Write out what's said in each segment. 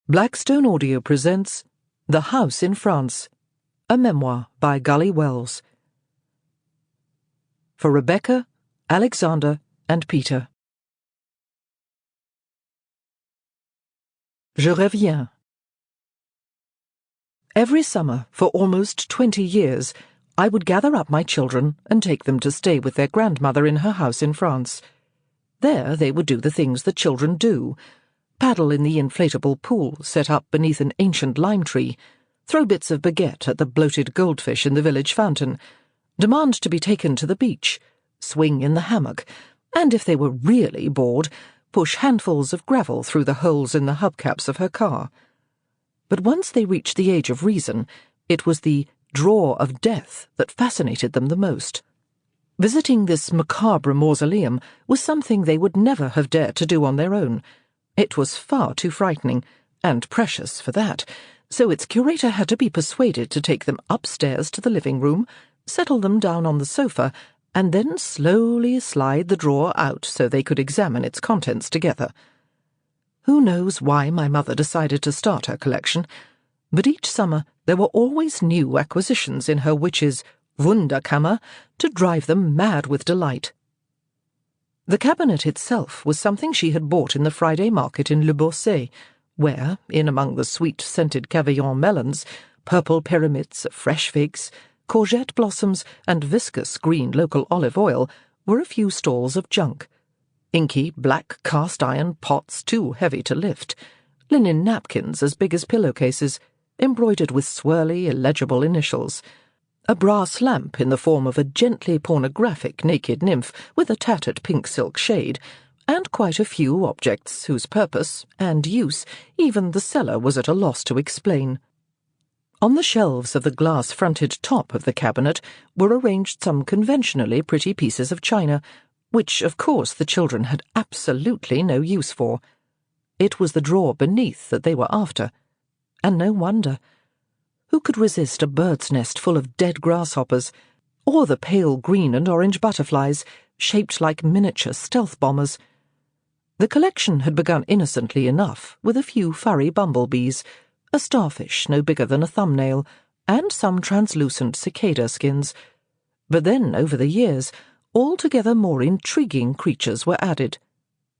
Blackstone Audio presents The House in France, a memoir by Gully Wells. For Rebecca, Alexander, and Peter. Je reviens. Every summer, for almost 20 years, I would gather up my children and take them to stay with their grandmother in her house in France. There they would do the things that children do: paddle in the inflatable pool set up beneath an ancient lime tree, throw bits of baguette at the bloated goldfish in the village fountain, demand to be taken to the beach, swing in the hammock, and if they were really bored, push handfuls of gravel through the holes in the hubcaps of her car. But once they reached the age of reason, it was the drawer of death that fascinated them the most. Visiting this macabre mausoleum was something they would never have dared to do on their own. It was far too frightening, and precious for that, so its curator had to be persuaded to take them upstairs to the living room, settle them down on the sofa, and then slowly slide the drawer out so they could examine its contents together. Who knows why my mother decided to start her collection, but each summer there were always new acquisitions in her witch's Wunderkammer to drive them mad with delight. The cabinet itself was something she had bought in the Friday market in Le Bourset, where, in among the sweet-scented Cavaillon melons, purple pyramids of fresh figs, courgette blossoms, and viscous green local olive oil, were a few stalls of junk: inky black cast-iron pots too heavy to lift, linen napkins as big as pillowcases, embroidered with swirly, illegible initials, a brass lamp in the form of a gently pornographic naked nymph with a tattered pink silk shade, and quite a few objects whose purpose and use even the seller was at a loss to explain. On the shelves of the glass-fronted top of the cabinet were arranged some conventionally pretty pieces of china, which, of course, the children had absolutely no use for. It was the drawer beneath that they were after, and no wonder. Who could resist a bird's nest full of dead grasshoppers, or the pale green and orange butterflies, shaped like miniature stealth bombers? The collection had begun innocently enough, with a few furry bumblebees, a starfish no bigger than a thumbnail, and some translucent cicada skins. But then, over the years, altogether more intriguing creatures were added: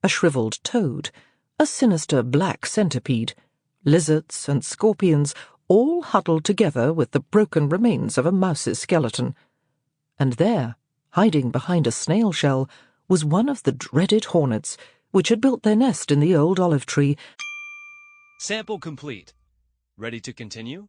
a shriveled toad, a sinister black centipede, lizards and scorpions, all huddled together with the broken remains of a mouse's skeleton. And there, hiding behind a snail shell, was one of the dreaded hornets, which had built their nest in the old olive tree. Sample complete. Ready to continue?